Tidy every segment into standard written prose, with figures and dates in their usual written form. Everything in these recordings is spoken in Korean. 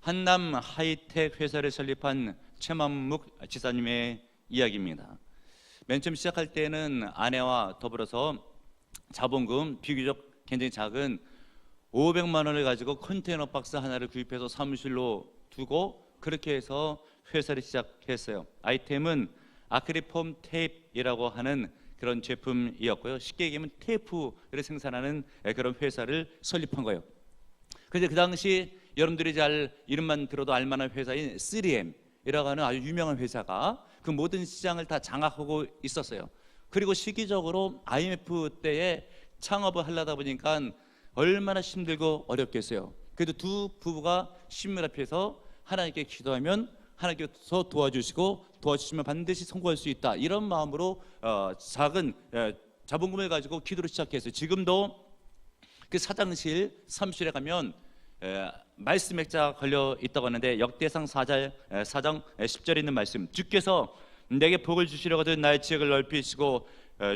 한남 하이텍 회사를 설립한 최만묵 지사님의 이야기입니다. 맨 처음 시작할 때는 아내와 더불어서 자본금 비교적 굉장히 작은 500만 원을 가지고 컨테이너 박스 하나를 구입해서 사무실로 두고 그렇게 해서 회사를 시작했어요. 아이템은 아크릴폼 테이프이라고 하는 그런 제품이었고요. 쉽게 얘기하면 테이프를 생산하는 그런 회사를 설립한 거예요. 그런데 그 당시 여러분들이 잘 이름만 들어도 알만한 회사인 3M이라고 하는 아주 유명한 회사가 그 모든 시장을 다 장악하고 있었어요. 그리고 시기적으로 IMF 때에 창업을 하려다 보니까 얼마나 힘들고 어렵겠어요. 그래도 두 부부가 신문 앞에서 하나님께 기도하면 하나님께서 도와주시면 반드시 성공할 수 있다, 이런 마음으로 작은 자본금을 가지고 기도를 시작했어요. 지금도 그 사장실 사무실에 가면 말씀 액자가 걸려 있다고 하는데 역대상 4장 10절에 있는 말씀, 주께서 내게 복을 주시려거든 나의 지역을 넓히시고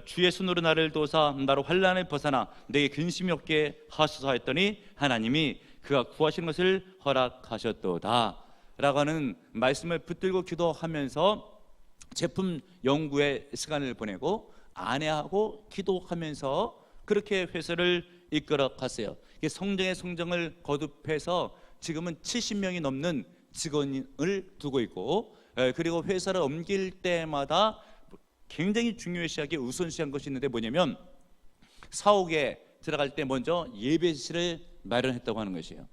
주의 손으로 나를 도우사 나로 환난을 벗어나 내게 근심이 없게 하소서 했더니 하나님이 그가 구하시는 것을 허락하셨도다 라고 하는 말씀을 붙들고 기도하면서 제품 연구에 시간을 보내고 아내하고 기도하면서 그렇게 회사를 이끌어 갔어요. 성장의 성장을 거듭해서 지금은 70명이 넘는 직원을 두고 있고, 그리고 회사를 옮길 때마다 굉장히 중요시하게 우선시한 것이 있는데 뭐냐면 사옥에 들어갈 때 먼저 예배실을 마련했다고 하는 것이에요.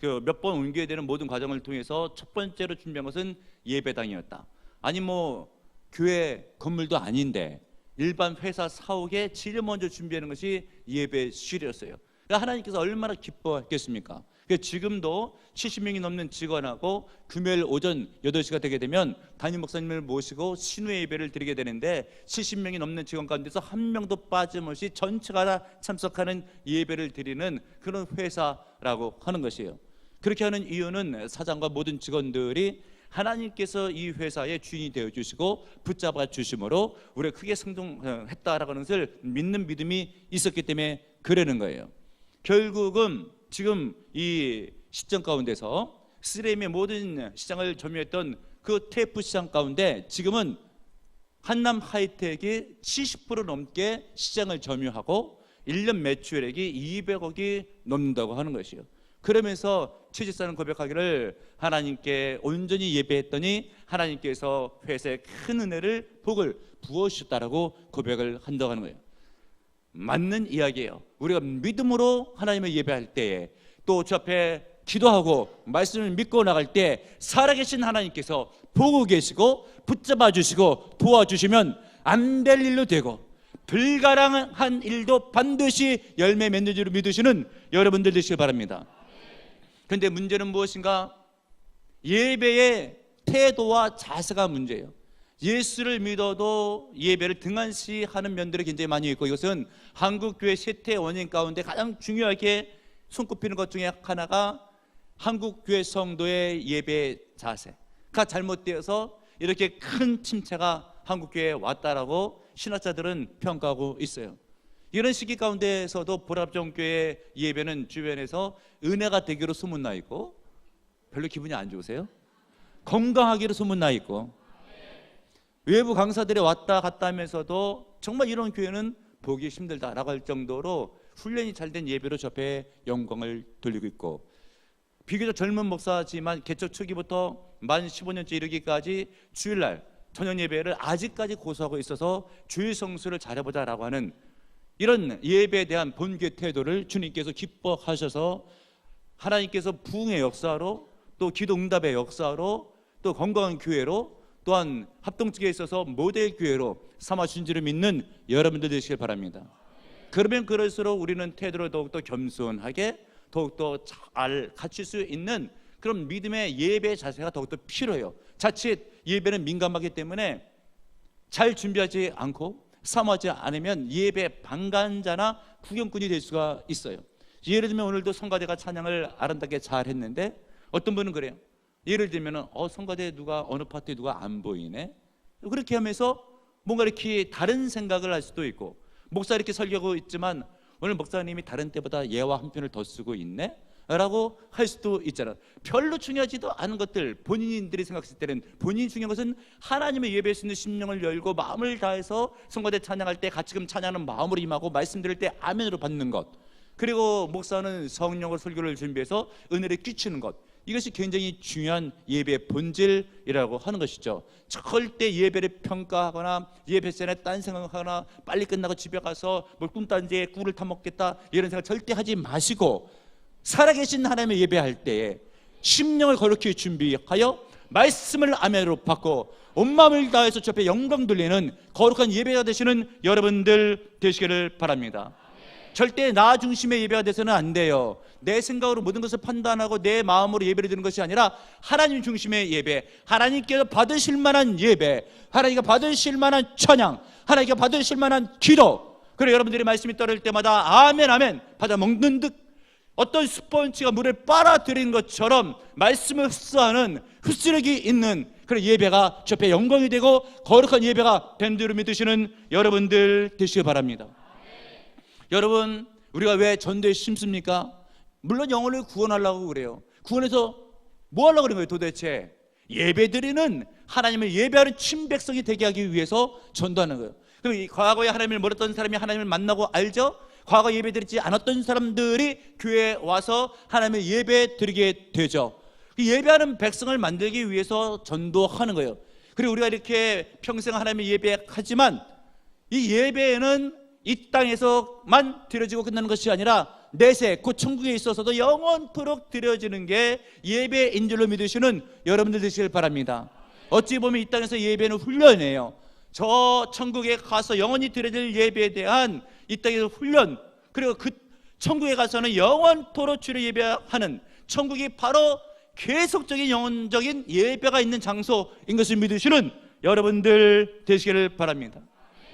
그 몇 번 옮겨야 되는 모든 과정을 통해서 첫 번째로 준비한 것은 예배당이었다. 아니 뭐 교회 건물도 아닌데 일반 회사 사옥에 제일 먼저 준비하는 것이 예배실이었어요. 그러니까 하나님께서 얼마나 기뻐했겠습니까? 지금도 70명이 넘는 직원하고 금요일 오전 8시가 되게 되면 담임 목사님을 모시고 신우의 예배를 드리게 되는데 70명이 넘는 직원 가운데서 한 명도 빠짐없이 전체가 다 참석하는 예배를 드리는 그런 회사라고 하는 것이에요. 그렇게 하는 이유는 사장과 모든 직원들이 하나님께서 이 회사의 주인이 되어주시고 붙잡아 주심으로 우리가 크게 성공했다라고 하는 것을 믿는 믿음이 있었기 때문에 그러는 거예요. 결국은 지금 이 시점 가운데서 3M의 모든 시장을 점유했던 그 테이프 시장 가운데 지금은 한남 하이텍이 70% 넘게 시장을 점유하고 1년 매출액이 200억이 넘는다고 하는 것이에요. 그러면서 취직사는 고백하기를 하나님께 온전히 예배했더니 하나님께서 회사에 큰 은혜를 복을 부어주셨다라고 고백을 한다고 하는 거예요. 맞는 이야기예요. 우리가 믿음으로 하나님을 예배할 때에 또 주 앞에 기도하고 말씀을 믿고 나갈 때 살아계신 하나님께서 보고 계시고 붙잡아 주시고 도와주시면 안 될 일로 되고 불가능한 일도 반드시 열매 맺는 줄로 믿으시는 여러분들 되시길 바랍니다. 그런데 문제는 무엇인가? 예배의 태도와 자세가 문제예요. 예수를 믿어도 예배를 등한시하는 면들이 굉장히 많이 있고, 이것은 한국교회 쇠퇴 원인 가운데 가장 중요하게 손꼽히는 것 중에 하나가 한국교회 성도의 예배 자세가 잘못되어서 이렇게 큰 침체가 한국교회에 왔다라고 신학자들은 평가하고 있어요. 이런 시기 가운데에서도 보랍정교회 예배는 주변에서 은혜가 되기로 소문나 있고, 별로 기분이 안 좋으세요? 건강하기로 소문나 있고, 외부 강사들이 왔다 갔다 하면서도 정말 이런 교회는 보기 힘들다라고 할 정도로 훈련이 잘된 예배로 접해 영광을 돌리고 있고, 비교적 젊은 목사지만 개척 초기부터 만 15년째 이르기까지 주일날 저녁 예배를 아직까지 고수하고 있어서 주일 성수를 잘해보자라고 하는 이런 예배에 대한 본교의 태도를 주님께서 기뻐하셔서 하나님께서 부흥의 역사로 또 기도 응답의 역사로 또 건강한 교회로 또한 합동측에 있어서 모델 교회로 삼아주신 줄을 믿는 여러분들 되시길 바랍니다. 그러면 그럴수록 우리는 태도를 더욱더 겸손하게 더욱더 잘 갖출 수 있는 그런 믿음의 예배 자세가 더욱더 필요해요. 자칫 예배는 민감하기 때문에 잘 준비하지 않고 삼하지 않으면 예배 방관자나 구경꾼이 될 수가 있어요. 예를 들면 오늘도 성가대가 찬양을 아름답게 잘 했는데 어떤 분은 그래요. 예를 들면 성가대 누가 어느 파트에 누가 안 보이네, 그렇게 하면서 뭔가 이렇게 다른 생각을 할 수도 있고, 목사 이렇게 설교하고 있지만 오늘 목사님이 다른 때보다 예와 한 편을 더 쓰고 있네, 라고 할 수도 있잖아요. 별로 중요하지도 않은 것들, 본인들이 생각했을 때는 본인이 중요한 것은 하나님의 예배할 수 있는 심령을 열고 마음을 다해서 성가대 찬양할 때 가치금 찬양하는 마음으로 임하고 말씀 들을 때 아멘으로 받는 것, 그리고 목사는 성령으로 설교를 준비해서 은혜를 끼치는 것, 이것이 굉장히 중요한 예배의 본질이라고 하는 것이죠. 절대 예배를 평가하거나 예배 시간에 딴 생각하거나 빨리 끝나고 집에 가서 뭘 꿈딴지에 꿀을 타먹겠다 이런 생각 절대 하지 마시고, 살아계신 하나님의 예배할 때에 심령을 거룩히 준비하여 말씀을 아멘으로 받고 온 마음을 다해서 주 앞에 영광 돌리는 거룩한 예배가 되시는 여러분들 되시기를 바랍니다. 절대 나 중심의 예배가 돼서는 안 돼요. 내 생각으로 모든 것을 판단하고 내 마음으로 예배를 드리는 것이 아니라 하나님 중심의 예배, 하나님께서 받으실 만한 예배, 하나님께 받으실 만한 찬양, 하나님께 받으실 만한 기도. 그리고 여러분들이 말씀이 떨어질 때마다 아멘 아멘 받아 먹는 듯 어떤 스펀지가 물을 빨아들인 것처럼 말씀을 흡수하는 흡수력이 있는 그런 예배가 주 앞에 영광이 되고 거룩한 예배가 된 줄 믿으시는 여러분들 되시기 바랍니다. 여러분, 우리가 왜 전도에 심습니까? 물론 영혼을 구원하려고 그래요. 구원해서 뭐 하려고 그런 거예요 도대체? 예배드리는 하나님을 예배하는 친백성이 되게 하기 위해서 전도하는 거예요. 그럼 과거에 하나님을 모르던 사람이 하나님을 만나고 알죠? 과거 예배드리지 않았던 사람들이 교회에 와서 하나님을 예배드리게 되죠. 예배하는 백성을 만들기 위해서 전도하는 거예요. 그리고 우리가 이렇게 평생 하나님을 예배하지만 이 예배는 이 땅에서만 드려지고 끝나는 것이 아니라 내세 곧 천국에 있어서도 영원토록 드려지는 게 예배인 줄로 믿으시는 여러분들 되시길 바랍니다. 어찌 보면 이 땅에서 예배는 훈련이에요. 저 천국에 가서 영원히 드려질 예배에 대한 이 땅에서 훈련, 그리고 그 천국에 가서는 영원토록 주를 예배하는 천국이 바로 계속적인 영원적인 예배가 있는 장소인 것을 믿으시는 여러분들 되시기를 바랍니다.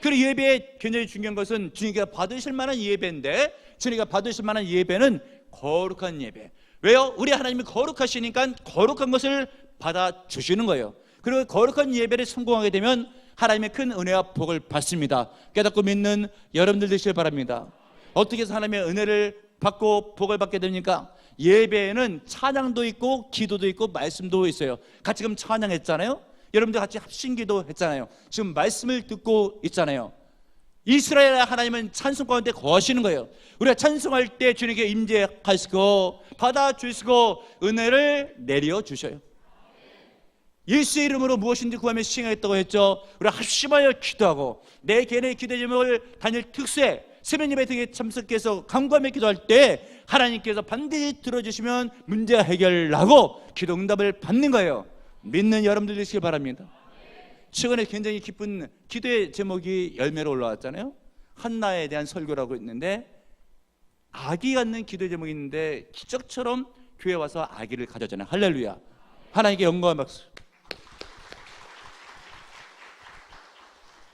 그리고 예배에 굉장히 중요한 것은 주님께서 받으실 만한 예배인데, 주님께서 받으실 만한 예배는 거룩한 예배. 왜요? 우리 하나님이 거룩하시니까 거룩한 것을 받아주시는 거예요. 그리고 거룩한 예배를 성공하게 되면 하나님의 큰 은혜와 복을 받습니다. 깨닫고 믿는 여러분들 되시길 바랍니다. 어떻게 해서 하나님의 은혜를 받고 복을 받게 됩니까? 예배에는 찬양도 있고 기도도 있고 말씀도 있어요. 같이 그럼 찬양했잖아요. 여러분들 같이 합심기도 했잖아요. 지금 말씀을 듣고 있잖아요. 이스라엘 하나님은 찬송 가운데 거하시는 거예요. 우리가 찬송할 때 주님께 임재하시고 받아주시고 은혜를 내려주셔요. 예수의 이름으로 무엇인지 구하며 시행했다고 했죠. 우리가 합심하여 기도하고 내 개인의 기도 제목을 단일 특수에 새벽 예배 등에 참석해서 간구하며 기도할 때 하나님께서 반드시 들어주시면 문제 해결하고 기도 응답을 받는 거예요. 믿는 여러분들 되시길 바랍니다. 최근에 굉장히 기쁜 기도의 제목이 열매로 올라왔잖아요. 한나에 대한 설교라고 있는데 아기 갖는 기도의 제목이 있는데 기적처럼 교회 와서 아기를 가졌잖아요. 할렐루야. 하나님께 영광의 박수.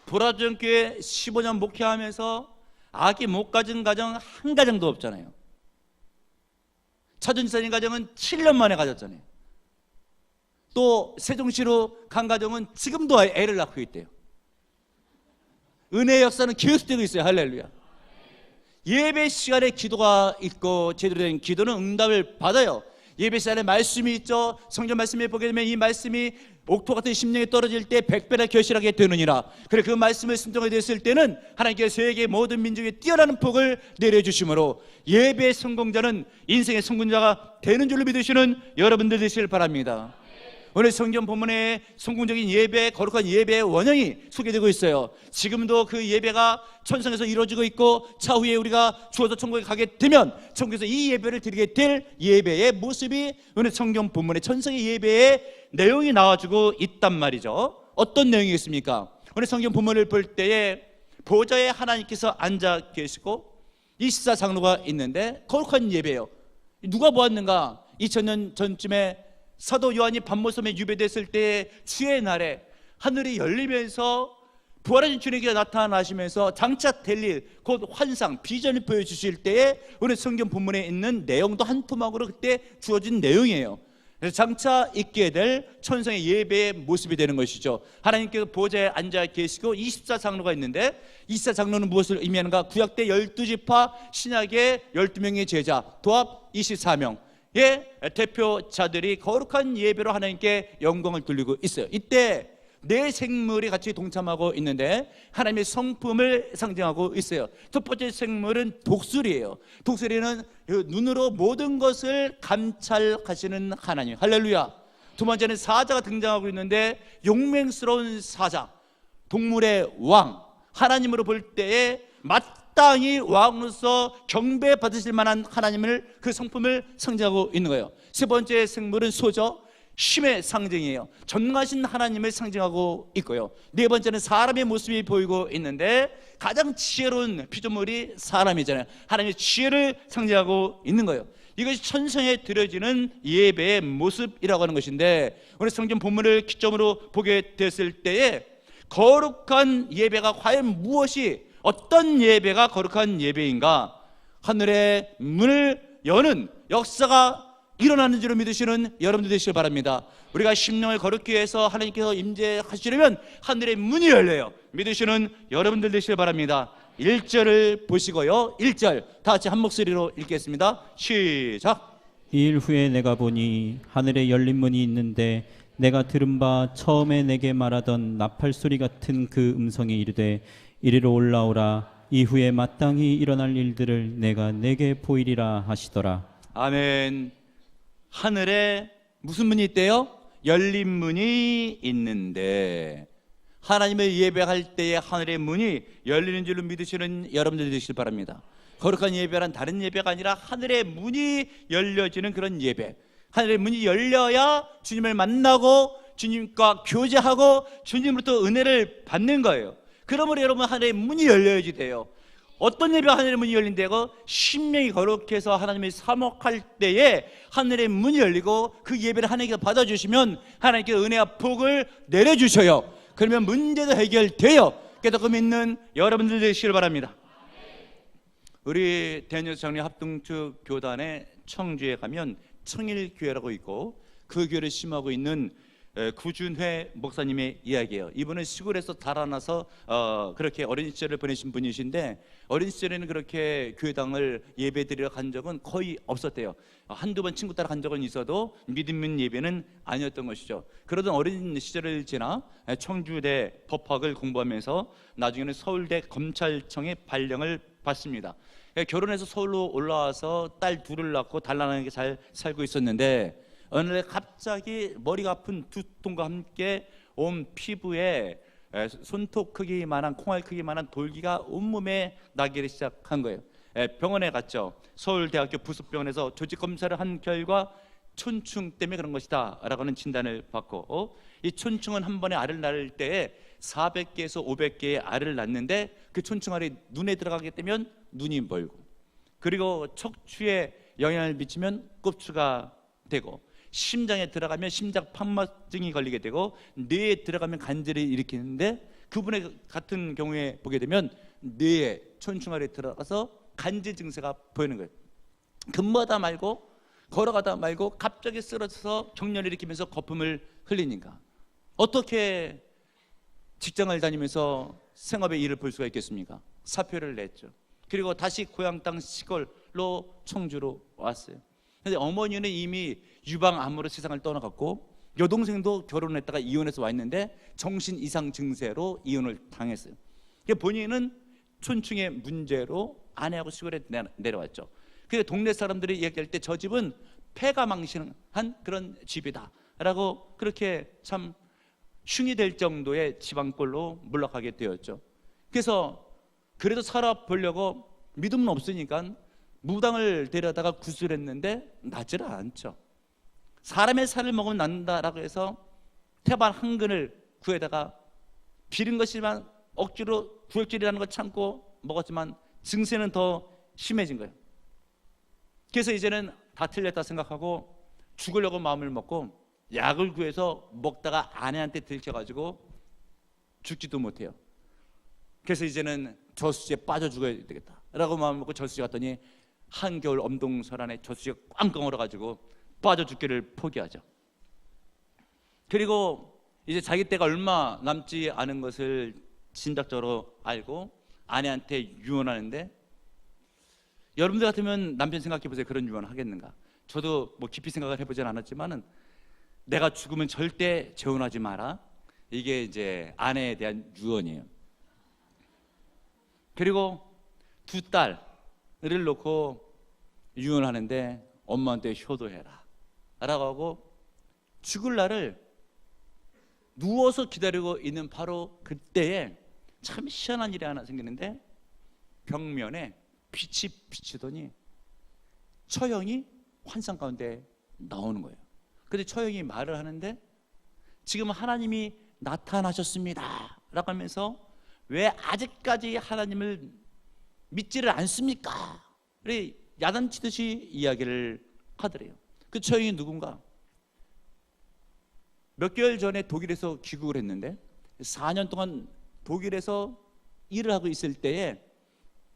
보라전교회 15년 목회하면서 아기 못 가진 가정 한 가정도 없잖아요. 차준사님 가정은 7년 만에 가졌잖아요. 또 세종시로 간 가정은 지금도 애를 낳고 있대요. 은혜의 역사는 계속되고 있어요. 할렐루야. 예배 시간에 기도가 있고 제대로 된 기도는 응답을 받아요. 예배 시간에 말씀이 있죠. 성경 말씀에 보게 되면 이 말씀이 옥토 같은 심령에 떨어질 때 100배나 결실하게 되느니라. 그래 그 말씀을 순종하게 됐을 때는 하나님께서 세계 모든 민족에 뛰어나는 복을 내려주심으로 예배의 성공자는 인생의 성공자가 되는 줄로 믿으시는 여러분들 되시길 바랍니다. 오늘 성경 본문에 성공적인 예배, 거룩한 예배의 원형이 소개되고 있어요. 지금도 그 예배가 천성에서 이루어지고 있고 차후에 우리가 죽어서 천국에 가게 되면 천국에서 이 예배를 드리게 될 예배의 모습이 오늘 성경 본문에 천성의 예배의 내용이 나와주고 있단 말이죠. 어떤 내용이겠습니까? 오늘 성경 본문을 볼 때에 보좌에 하나님께서 앉아 계시고 24장로가 있는데 거룩한 예배예요. 누가 보았는가? 2000년 전쯤에 사도 요한이 밤모섬에 유배됐을 때 주의 날에 하늘이 열리면서 부활하신 주님께서 나타나시면서 장차 될 일, 곧 환상, 비전을 보여주실 때에 오늘 성경 본문에 있는 내용도 한 토막으로 그때 주어진 내용이에요. 그래서 장차 있게 될 천성의 예배의 모습이 되는 것이죠. 하나님께서 보좌에 앉아 계시고 24장로가 있는데 24장로는 무엇을 의미하는가? 구약 때 12지파, 신약의 12명의 제자, 도합 24명. 대표자들이 거룩한 예배로 하나님께 영광을 돌리고 있어요. 이때 네 생물이 같이 동참하고 있는데 하나님의 성품을 상징하고 있어요. 첫 번째 생물은 독수리예요. 독수리는 눈으로 모든 것을 감찰하시는 하나님, 할렐루야. 두 번째는 사자가 등장하고 있는데 용맹스러운 사자, 동물의 왕, 하나님으로 볼 때에 마땅히 왕으로서 경배받으실 만한 하나님을, 그 성품을 상징하고 있는 거예요. 세 번째 생물은 소죠. 힘의 상징이에요. 전능하신 하나님을 상징하고 있고요. 네 번째는 사람의 모습이 보이고 있는데 가장 지혜로운 피조물이 사람이잖아요. 하나님의 지혜를 상징하고 있는 거예요. 이것이 천성에 드려지는 예배의 모습이라고 하는 것인데, 오늘 성경 본문을 기점으로 보게 됐을 때에 거룩한 예배가 과연 무엇이, 어떤 예배가 거룩한 예배인가? 하늘의 문을 여는 역사가 일어나는 줄을 믿으시는 여러분들 되시길 바랍니다. 우리가 심령을 거룩히 해서 하나님께서 임재하시려면 하늘의 문이 열려요. 믿으시는 여러분들 되시길 바랍니다. 1절을 보시고요, 1절 다 같이 한 목소리로 읽겠습니다. 시작. 이 일 후에 내가 보니 하늘에 열린 문이 있는데 내가 들은 바 처음에 내게 말하던 나팔 소리 같은 그 음성이 이르되 이리로 올라오라. 이후에 마땅히 일어날 일들을 내가 내게 보이리라 하시더라. 아멘. 하늘에 무슨 문이 있대요? 열린 문이 있는데, 하나님을 예배할 때에 하늘의 문이 열리는 줄로 믿으시는 여러분들 되시길 바랍니다. 거룩한 예배란 다른 예배가 아니라 하늘의 문이 열려지는 그런 예배. 하늘의 문이 열려야 주님을 만나고 주님과 교제하고 주님으로부터 은혜를 받는 거예요. 그러므로 여러분, 하늘의 문이 열려야지 돼요. 어떤 예배가 하늘의 문이 열린다고? 심령이 거룩해서 하나님을 사목할 때에 하늘의 문이 열리고 그 예배를 하나님께서 받아주시면 하나님께서 은혜와 복을 내려주셔요. 그러면 문제도 해결돼요. 깨닫고 믿는 여러분들 되시길 바랍니다. 우리 대녀정리 합동축 교단의 청주에 가면 청일교회라고 있고, 그 교회를 심하고 있는 구준회 목사님의 이야기예요. 이분은 시골에서 자라나서 그렇게 어린 시절을 보내신 분이신데, 어린 시절에는 그렇게 교회당을 예배드리러 간 적은 거의 없었대요. 한두 번 친구 따라 간 적은 있어도 믿음 있는 예배는 아니었던 것이죠. 그러던 어린 시절을 지나 청주대 법학을 공부하면서 나중에는 서울대 검찰청의 발령을 받습니다. 결혼해서 서울로 올라와서 딸 둘을 낳고 단란하게 잘 살고 있었는데, 어느 날 갑자기 머리가 아픈 두통과 함께 온 피부에 손톱 크기만한, 콩알 크기만한 돌기가 온몸에 나기 시작한 거예요. 병원에 갔죠. 서울대학교 부속병원에서 조직 검사를 한 결과 촌충 때문에 그런 것이다 라고 하는 진단을 받고, 이 촌충은 한 번에 알을 낳을 때에 400개에서 500개의 알을 낳는데, 그 촌충 알이 눈에 들어가게 되면 눈이 멀고, 그리고 척추에 영향을 미치면 꼽추가 되고, 심장에 들어가면 심장 판막증이 걸리게 되고, 뇌에 들어가면 간질을 일으키는데, 그분의 같은 경우에 보게 되면 뇌에 촌충알이 들어가서 간질 증세가 보이는 거예요. 근무하다 말고 걸어가다 말고 갑자기 쓰러져서 경련을 일으키면서 거품을 흘리니까 어떻게 직장을 다니면서 생업의 일을 볼 수가 있겠습니까? 사표를 냈죠. 그리고 다시 고향 땅 시골로 청주로 왔어요. 근데 어머니는 이미 유방암으로 세상을 떠나갔고, 여동생도 결혼했다가 이혼해서 와 있는데 정신 이상 증세로 이혼을 당했어요. 본인은 촌충의 문제로 아내하고 시골에 내려왔죠. 그래서 동네 사람들이 얘기할 때 저 집은 폐가 망신한 그런 집이다 라고 그렇게 참 흉이 될 정도의 지방골로 물러가게 되었죠. 그래서 그래도 살아보려고 믿음은 없으니까 무당을 데려다가 구슬했는데 낫지를 않죠. 사람의 살을 먹으면 낫는다라고 해서 태반 한 근을 구에다가 비린 것이지만 억지로 구역질이라는 걸 참고 먹었지만 증세는 더 심해진 거예요. 그래서 이제는 다 틀렸다 생각하고 죽으려고 마음을 먹고 약을 구해서 먹다가 아내한테 들켜가지고 죽지도 못해요. 그래서 이제는 저수지에 빠져 죽어야 되겠다 라고 마음을 먹고 저수지 갔더니 한겨울 엄동설 안에 저수지가 꽝꽝 얼어가지고 빠져 죽기를 포기하죠. 그리고 이제 자기 때가 얼마 남지 않은 것을 진작적으로 알고 아내한테 유언하는데, 여러분들 같으면 남편 생각해 보세요. 그런 유언 하겠는가? 저도 뭐 깊이 생각을 해보진 않았지만은 내가 죽으면 절대 재혼하지 마라. 이게 이제 아내에 대한 유언이에요. 그리고 두 딸을 놓고 유언하는데 엄마한테 효도해라 라고 하고 죽을 날을 누워서 기다리고 있는 바로 그때에 참 희한한 일이 하나 생기는데 벽면에 빛이 비치더니 처형이 환상 가운데 나오는 거예요. 근데 처형이 말을 하는데 지금 하나님이 나타나셨습니다 라고 하면서 왜 아직까지 하나님을 믿지를 않습니까? 야단치듯이 이야기를 하더래요. 그 처형이 누군가? 몇 개월 전에 독일에서 귀국을 했는데 4년 동안 독일에서 일을 하고 있을 때에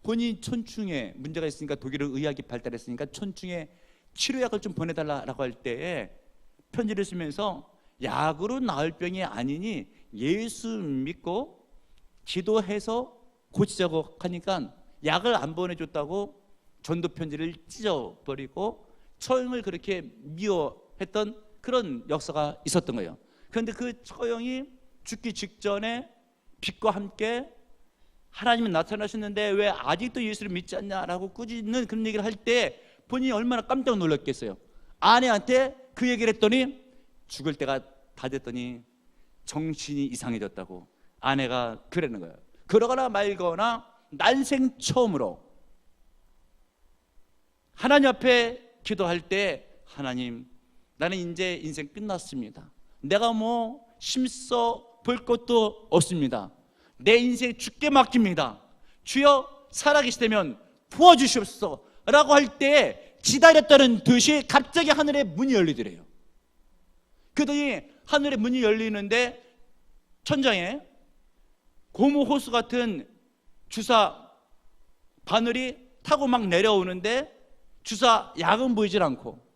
본인 촌충에 문제가 있으니까 독일은 의학이 발달했으니까 촌충에 치료약을 좀 보내달라고 할 때에 편지를 쓰면서 약으로 나을 병이 아니니 예수 믿고 기도해서 고치자고 하니까 약을 안 보내줬다고 전도 편지를 찢어버리고 처형을 그렇게 미워했던 그런 역사가 있었던 거예요. 그런데 그 처형이 죽기 직전에 빛과 함께 하나님이 나타나셨는데 왜 아직도 예수를 믿지 않냐라고 꾸짖는 그런 얘기를 할 때 본인이 얼마나 깜짝 놀랐겠어요. 아내한테 그 얘기를 했더니 죽을 때가 다 됐더니 정신이 이상해졌다고 아내가 그러는 거예요. 그러거나 말거나 난생 처음으로 하나님 앞에 기도할 때 하나님, 나는 이제 인생 끝났습니다. 내가 뭐 힘써 볼 것도 없습니다. 내 인생 주께 맡깁니다. 주여 살아계시다면 도와주시옵소서 라고 할 때 기다렸다는 듯이 갑자기 하늘의 문이 열리더래요. 그러더니 하늘의 문이 열리는데 천장에 고무 호수 같은 주사 바늘이 타고 막 내려오는데 주사 약은 보이질 않고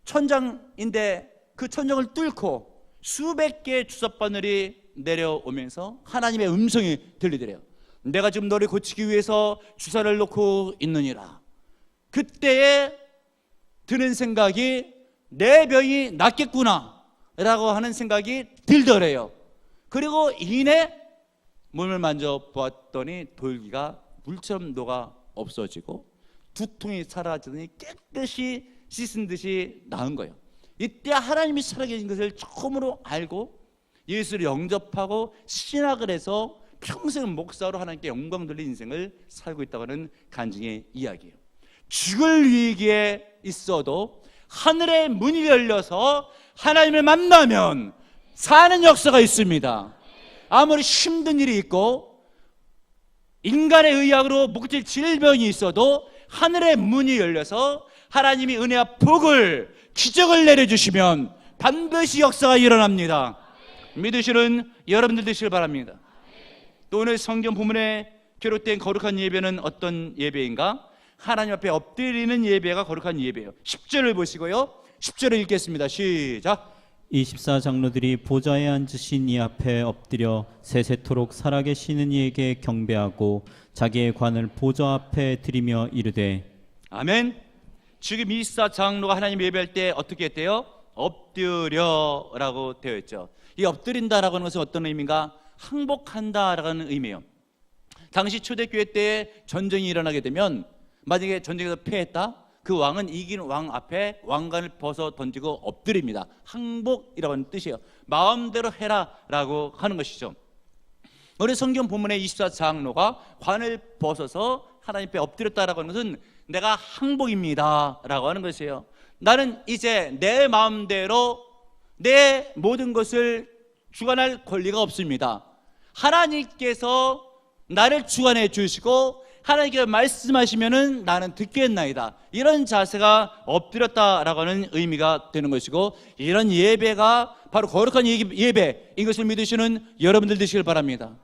천장인데 그 천장을 뚫고 수백 개의 주사 바늘이 내려오면서 하나님의 음성이 들리더래요. 내가 지금 너를 고치기 위해서 주사를 놓고 있느니라. 그때에 드는 생각이 내 병이 낫겠구나 라고 하는 생각이 들더래요. 그리고 이내 몸을 만져보았더니 돌기가 물처럼 녹아 없어지고 두통이 사라지더니 깨끗이 씻은 듯이 나은 거예요. 이때 하나님이 살아계신 것을 처음으로 알고 예수를 영접하고 신학을 해서 평생 목사로 하나님께 영광 돌린 인생을 살고 있다고 하는 간증의 이야기예요. 죽을 위기에 있어도 하늘의 문이 열려서 하나님을 만나면 사는 역사가 있습니다. 아무리 힘든 일이 있고 인간의 의학으로 목질 질병이 있어도 하늘의 문이 열려서 하나님이 은혜와 복을 기적을 내려주시면 반드시 역사가 일어납니다. 믿으시는 여러분들 되시길 바랍니다. 또 오늘 성경 본문에 기록된 거룩한 예배는 어떤 예배인가? 하나님 앞에 엎드리는 예배가 거룩한 예배예요. 10절을 보시고요, 10절을 읽겠습니다. 시작. 24장로들이 보좌에 앉으신 이 앞에 엎드려 세세토록 살아계시는 이에게 경배하고 자기의 관을 보좌 앞에 드리며 이르되 아멘. 지금 24장로가 하나님 예배할 때 어떻게 했대요? 엎드려라고 되어 있죠. 이 엎드린다라고 하는 것은 어떤 의미인가? 항복한다라는 의미예요. 당시 초대교회 때 전쟁이 일어나게 되면 만약에 전쟁에서 패했다, 그 왕은 이긴 왕 앞에 왕관을 벗어 던지고 엎드립니다. 항복이라고 하는 뜻이에요. 마음대로 해라라고 하는 것이죠. 우리 성경 본문의 24장로가 관을 벗어서 하나님 앞에 엎드렸다라고 하는 것은 내가 항복입니다 라고 하는 것이에요. 나는 이제 내 마음대로 내 모든 것을 주관할 권리가 없습니다. 하나님께서 나를 주관해 주시고 하나님께서 말씀하시면은 나는 듣겠나이다. 이런 자세가 엎드렸다라고 하는 의미가 되는 것이고, 이런 예배가 바로 거룩한 예배인 것을 믿으시는 여러분들 되시길 바랍니다.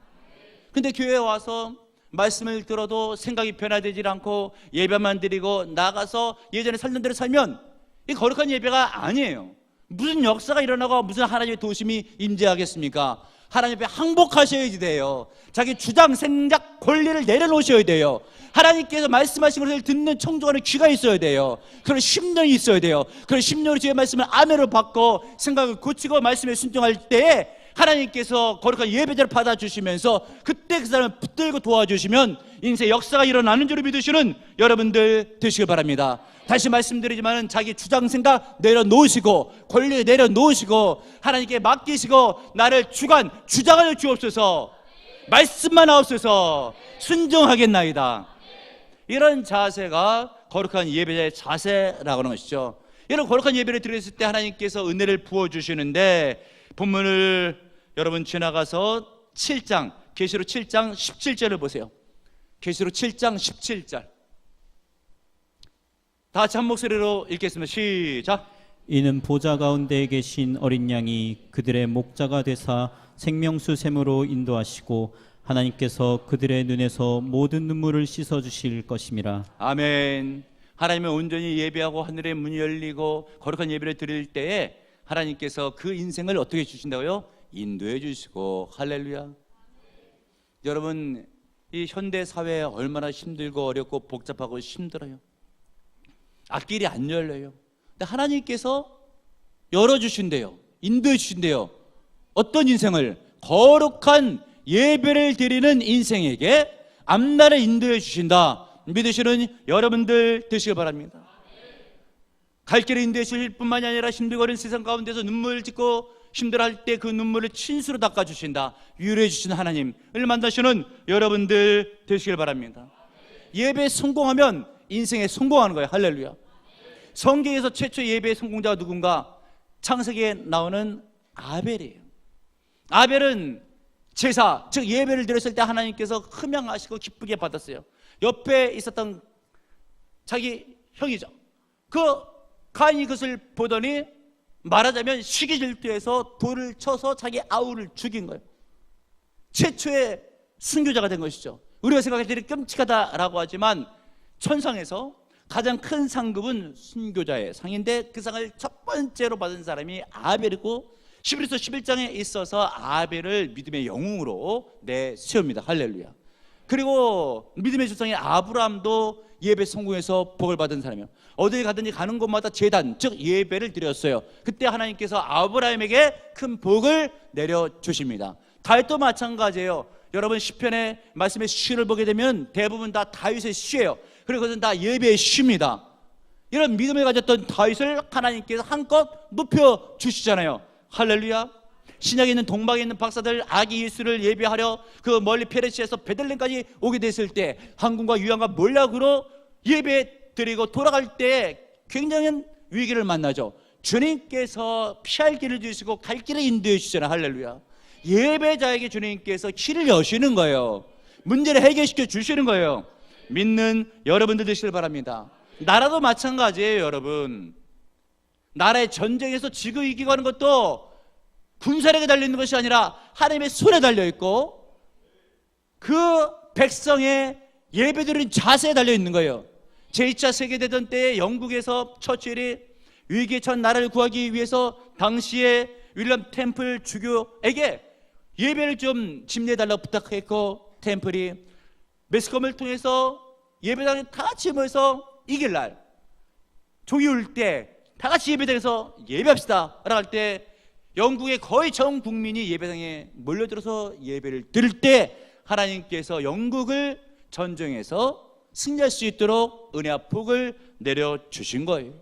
근데 교회에 와서 말씀을 들어도 생각이 변화되지 않고 예배만 드리고 나가서 예전에 살던 대로 살면 이 거룩한 예배가 아니에요. 무슨 역사가 일어나고 무슨 하나님의 도우심이 임재하겠습니까? 하나님 앞에 항복하셔야 돼요. 자기 주장, 생각, 권리를 내려놓으셔야 돼요. 하나님께서 말씀하신 것을 듣는 청중하는 귀가 있어야 돼요. 그런 심령이 있어야 돼요. 그런 심령으로 주의 말씀을 아멘으로 받고 생각을 고치고 말씀에 순종할 때에 하나님께서 거룩한 예배자를 받아주시면서 그때 그 사람을 붙들고 도와주시면 인생 역사가 일어나는 줄을 믿으시는 여러분들 되시길 바랍니다. 다시 말씀드리지만 자기 주장 생각 내려놓으시고 권리 내려놓으시고 하나님께 맡기시고 나를 주장하여 주옵소서, 말씀만 하옵소서, 순종하겠나이다. 이런 자세가 거룩한 예배자의 자세라고 하는 것이죠. 이런 거룩한 예배를 드렸을 때 하나님께서 은혜를 부어주시는데 본문을 여러분 지나가서 7장 계시록 7장 17절을 보세요. 계시록 7장 17절 다 같이 한 목소리로 읽겠습니다. 시작. 이는 보좌 가운데에 계신 어린 양이 그들의 목자가 되사 생명수 샘으로 인도하시고 하나님께서 그들의 눈에서 모든 눈물을 씻어주실 것임이라. 아멘. 하나님을 온전히 예배하고 하늘의 문이 열리고 거룩한 예배를 드릴 때에 하나님께서 그 인생을 어떻게 주신다고요? 인도해 주시고. 할렐루야. 여러분, 이 현대 사회에 얼마나 힘들고 어렵고 복잡하고 힘들어요. 앞길이 안 열려요. 근데 하나님께서 열어주신대요. 인도해 주신대요. 어떤 인생을? 거룩한 예배를 드리는 인생에게 앞날을 인도해 주신다. 믿으시는 여러분들 되시길 바랍니다. 갈 길을 인도해 주실 뿐만이 아니라 힘들고 어려운 세상 가운데서 눈물을 짓고 힘들어할 때 그 눈물을 친수로 닦아주신다. 위로해 주신 하나님을 만나시는 여러분들 되시길 바랍니다. 예배에 성공하면 인생에 성공하는 거예요. 할렐루야. 성경에서 최초 예배의 성공자가 누군가? 창세기에 나오는 아벨이에요. 아벨은 제사, 즉 예배를 드렸을 때 하나님께서 흠양하시고 기쁘게 받았어요. 옆에 있었던 자기 형이죠. 그 가인이 그것을 보더니 말하자면 시기질투해서 돌을 쳐서 자기 아우를 죽인 거예요. 최초의 순교자가 된 것이죠. 우리가 생각할 때 끔찍하다라고 하지만 천상에서 가장 큰 상급은 순교자의 상인데 그 상을 첫 번째로 받은 사람이 아벨이고 히브리서 11장에 있어서 아벨을 믿음의 영웅으로 내세웁니다. 할렐루야. 그리고 믿음의 조상인 아브라함도 예배 성공해서 복을 받은 사람이에요. 어디에 가든지 가는 곳마다 제단, 즉 예배를 드렸어요. 그때 하나님께서 아브라함에게 큰 복을 내려주십니다. 다윗도 마찬가지예요. 여러분 시편의 말씀의 시를 보게 되면 대부분 다 다윗의 시예요. 그리고 그것은 다 예배의 시입니다. 이런 믿음을 가졌던 다윗을 하나님께서 한껏 높여주시잖아요. 할렐루야. 신약에 있는 동방에 있는 박사들 아기 예수를 예배하려 그 멀리 페르시아에서 베들레헴까지 오게 됐을 때 항공과 유황과 몰락으로 예배 드리고 돌아갈 때 굉장한 위기를 만나죠. 주님께서 피할 길을 주시고 갈 길을 인도해 주시잖아요. 할렐루야. 예배자에게 주님께서 길을 여시는 거예요. 문제를 해결시켜 주시는 거예요. 믿는 여러분들 되시길 바랍니다. 나라도 마찬가지예요. 여러분, 나라의 전쟁에서 지고 이기고 하는 것도 군사력에 달려있는 것이 아니라 하나님의 손에 달려있고 그 백성의 예배드리는 자세에 달려있는 거예요. 제2차 세계대전 때 영국에서 처칠이 위기에 처한 나라를 구하기 위해서 당시에 윌리엄 템플 주교에게 예배를 좀 집례해달라고 부탁했고 템플이 매스컴을 통해서 예배당에 다 같이 모여서 이길 날 종이 울 때 다 같이 예배당에서 예배합시다 라고 할 때 영국의 거의 전 국민이 예배당에 몰려들어서 예배를 드릴 때 하나님께서 영국을 전쟁에서 승리할 수 있도록 은혜와 복을 내려주신 거예요.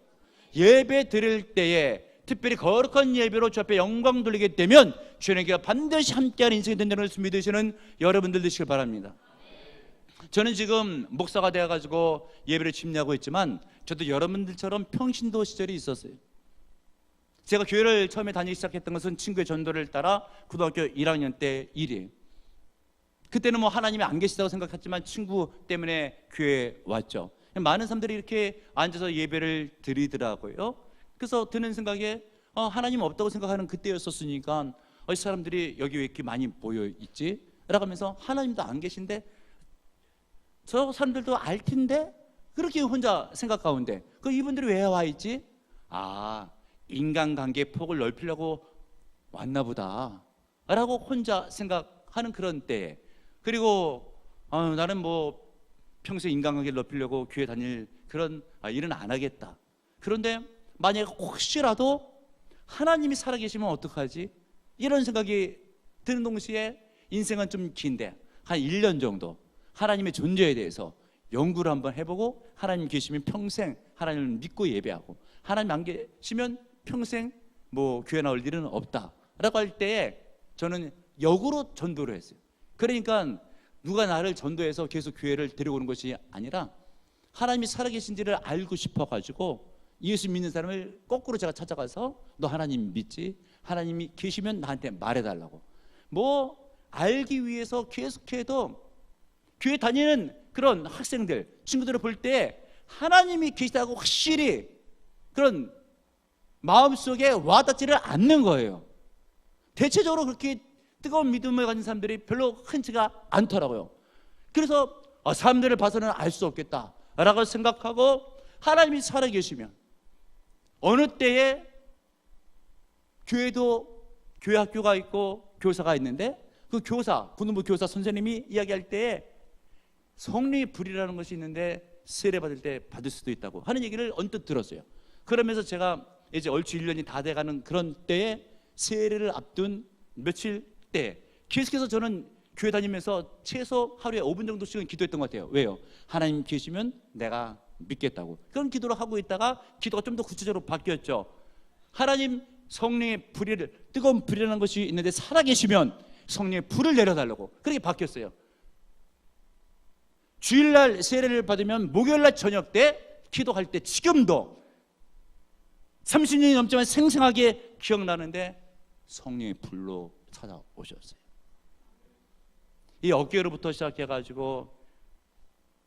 예배 드릴 때에 특별히 거룩한 예배로 주 앞에 영광 돌리게 되면 주님께서 반드시 함께하는 인생이 된다는 것을 믿으시는 여러분들 되시길 바랍니다. 저는 지금 목사가 되어가지고 예배를 집례하고 있지만 저도 여러분들처럼 평신도 시절이 있었어요. 제가 교회를 처음에 다니기 시작했던 것은 친구의 전도를 따라 고등학교 1학년 때 일이에요. 그때는 뭐 하나님이 안 계시다고 생각했지만 친구 때문에 교회에 왔죠. 많은 사람들이 이렇게 앉아서 예배를 드리더라고요. 그래서 드는 생각에 하나님 없다고 생각하는 그때였었으니까 이 사람들이 여기 왜 이렇게 많이 모여있지? 라고 하면서 하나님도 안 계신데 저 사람들도 알 텐데 그렇게 혼자 생각 가운데 이분들이 왜 와 있지? 인간관계의 폭을 넓히려고 왔나 보다. 라고 혼자 생각하는 그런 때에, 그리고 나는 뭐 평소에 인간관계를 높이려고 교회 다닐 그런 일은 안 하겠다. 그런데 만약에 혹시라도 하나님이 살아계시면 어떡하지? 이런 생각이 드는 동시에 인생은 좀 긴데 한 1년 정도 하나님의 존재에 대해서 연구를 한번 해보고, 하나님 계시면 평생 하나님을 믿고 예배하고, 하나님 안 계시면 평생 뭐 교회 나올 일은 없다 라고 할 때에 저는 역으로 전도를 했어요. 그러니까 누가 나를 전도해서 계속 교회를 데려오는 것이 아니라 하나님이 살아계신지를 알고 싶어가지고 예수 믿는 사람을 거꾸로 제가 찾아가서 너 하나님 믿지? 하나님이 계시면 나한테 말해달라고 뭐 알기 위해서 계속해도 교회 다니는 그런 학생들, 친구들을 볼 때 하나님이 계시다고 확실히 그런 마음속에 와닿지를 않는 거예요. 대체적으로 그렇게 뜨거운 믿음을 가진 사람들이 별로 흔치가 않더라고요. 그래서 사람들을 봐서는 알 수 없겠다 라고 생각하고, 하나님이 살아계시면 어느 때에 교회도 교회 학교가 있고 교사가 있는데, 그 교사, 군부부 교사 선생님이 이야기할 때에 성령의 불이라는 것이 있는데 세례 받을 때 받을 수도 있다고 하는 얘기를 언뜻 들었어요. 그러면서 제가 이제 얼추 1년이 다 돼가는 그런 때에 세례를 앞둔 며칠 때 계속해서 저는 교회 다니면서 최소 하루에 5분 정도씩은 기도했던 것 같아요. 왜요? 하나님 계시면 내가 믿겠다고. 그런 기도를 하고 있다가 기도가 좀 더 구체적으로 바뀌었죠. 하나님 성령의 불을, 뜨거운 불이라는 것이 있는데 살아계시면 성령의 불을 내려달라고, 그렇게 바뀌었어요. 주일날 세례를 받으면 목요일날 저녁 때 기도할 때 지금도 30년이 넘지만 생생하게 기억나는데 성령의 불로 찾아오셨어요. 이 어깨로부터 시작해가지고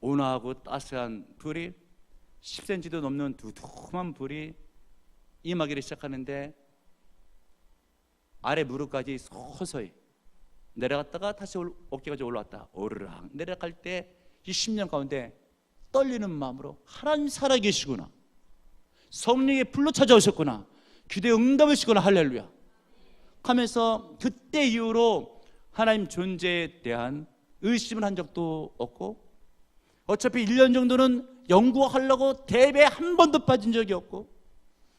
온화하고 따스한 불이 10cm도 넘는 두툼한 불이 임하기를 시작하는데, 아래 무릎까지 서서히 내려갔다가 다시 어깨까지 올라왔다 오르락 내려갈 때 이 10년 가운데 떨리는 마음으로 하나님 살아계시구나, 성령의 불로 찾아오셨구나, 기도의 응답을 주시구나, 할렐루야 하면서 그때 이후로 하나님 존재에 대한 의심을 한 적도 없고, 어차피 1년 정도는 연구하려고 대회에 한 번도 빠진 적이 없고,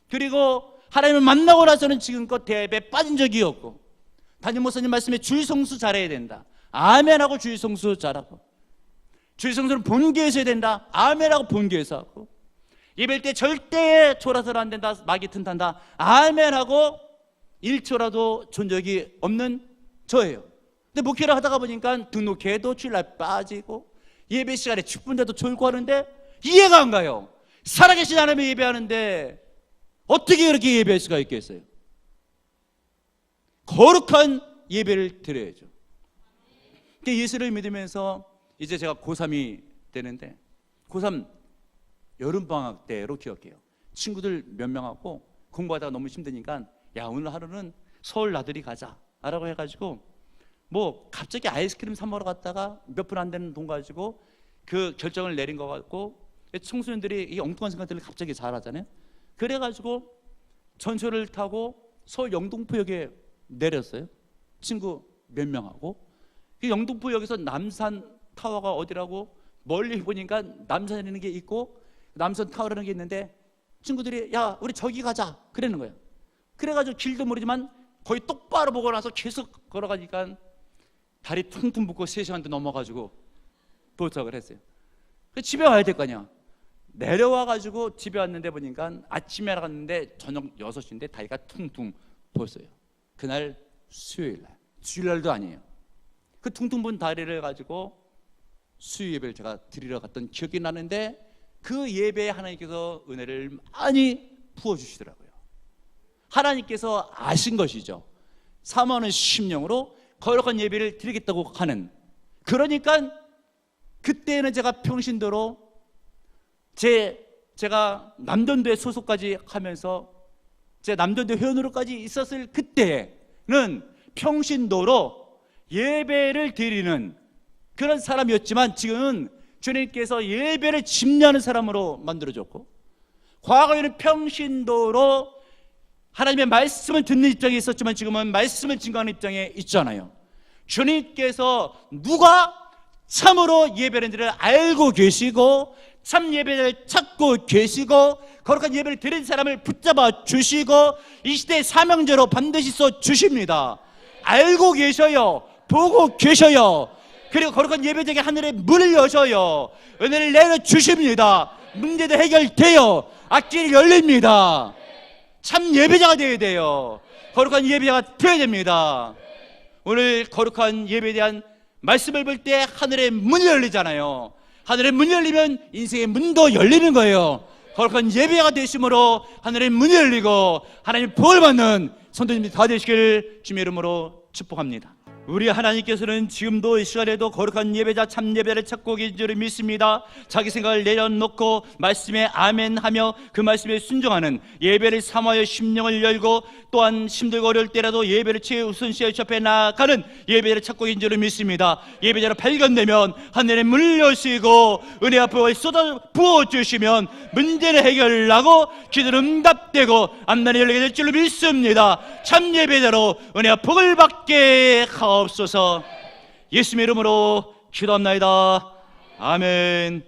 그리고 하나님을 만나고 나서는 지금껏 대회에 빠진 적이 없고, 담임 목사님 말씀에 주일 성수 잘해야 된다, 아멘하고 주일 성수 잘하고, 주일 성수는 본교에서 해야 된다, 아멘하고 본교에서 하고, 예배할 때 절대 졸아서는 안 된다, 마귀 튼탄다, 아멘하고 1초라도 존 적이 없는 저예요. 근데 목회를 하다가 보니까 등록회도 주일날 빠지고 예배 시간에 축분대도 졸고 하는데 이해가 안 가요. 살아계신 하나님의 예배하는데 어떻게 그렇게 예배할 수가 있겠어요? 거룩한 예배를 드려야죠. 예수를 믿으면서 이제 제가 고3이 되는데, 고3 여름방학 때로 기억해요. 친구들 몇 명하고 공부하다가 너무 힘드니까 야, 오늘 하루는 서울 나들이 가자 라고 해가지고 뭐 갑자기 아이스크림 사 먹으러 갔다가 몇 푼 안 되는 돈 가지고 그 결정을 내린 것 같고, 청소년들이 이 엉뚱한 생각들을 갑자기 잘하잖아요. 그래가지고 전철을 타고 서울 영등포역에 내렸어요. 친구 몇 명하고. 그 영등포역에서 남산 타워가 어디라고 멀리 보니까 남산이라는 게 있고 남산 타워라는 게 있는데, 친구들이 야 우리 저기 가자 그러는 거예요. 그래가지고 길도 모르지만 거의 똑바로 보고 나서 계속 걸어가니까 다리 퉁퉁 붓고 3시간도 넘어가지고 도착을 했어요. 집에 와야 될 거 아니야. 내려와가지고 집에 왔는데 보니까 아침에 나갔는데 저녁 6시인데 다리가 퉁퉁 부었어요. 그날 수요일날, 주일날도 아니에요. 그 퉁퉁 부은 다리를 가지고 수요 예배를 제가 드리러 갔던 기억이 나는데, 그 예배에 하나님께서 은혜를 많이 부어주시더라고요. 하나님께서 아신 것이죠. 사모하는 심령으로 거룩한 예배를 드리겠다고 하는. 그러니까 그때는 제가 평신도로 제가 남전도에 소속까지 하면서 제 남전도 회원으로까지 있었을 그때는 평신도로 예배를 드리는 그런 사람이었지만, 지금은 주님께서 예배를 집례하는 사람으로 만들어줬고, 과거에는 평신도로 하나님의 말씀을 듣는 입장에 있었지만 지금은 말씀을 증거하는 입장에 있잖아요. 주님께서 누가 참으로 예배하는지를 알고 계시고 참 예배를 찾고 계시고 거룩한 예배를 드리는 사람을 붙잡아 주시고 이 시대의 사명제로 반드시 써 주십니다. 알고 계셔요. 보고 계셔요. 그리고 거룩한 예배자에게 하늘의 문을 여셔요. 은혜를 내려주십니다. 문제도 해결돼요. 앞길이 열립니다. 참 예배자가 되어야 돼요. 거룩한 예배자가 되어야 됩니다. 오늘 거룩한 예배에 대한 말씀을 볼 때 하늘의 문이 열리잖아요. 하늘의 문이 열리면 인생의 문도 열리는 거예요. 거룩한 예배자가 되심으로 하늘의 문이 열리고 하나님 복을 받는 성도님들이 다 되시길 주님의 이름으로 축복합니다. 우리 하나님께서는 지금도 이 시간에도 거룩한 예배자 참 예배를 찾고 계신 줄을 믿습니다. 자기 생각을 내려놓고 말씀에 아멘하며 그 말씀에 순종하는 예배를 삼하여 심령을 열고 또한 힘들고 어려울 때라도 예배를 최우선시하여 접해 나가는 예배를 찾고 계신 줄을 믿습니다. 예배자를 발견되면 하늘의 문을 여시고 은혜 앞에 쏟아 부어주시면 문제를 해결하고 기도는 응답되고 앞날이 열리게 될 줄로 믿습니다. 참 예배자로 은혜와 복을 받게 하옵소서. 예수님의 이름으로 기도합나이다. 아멘.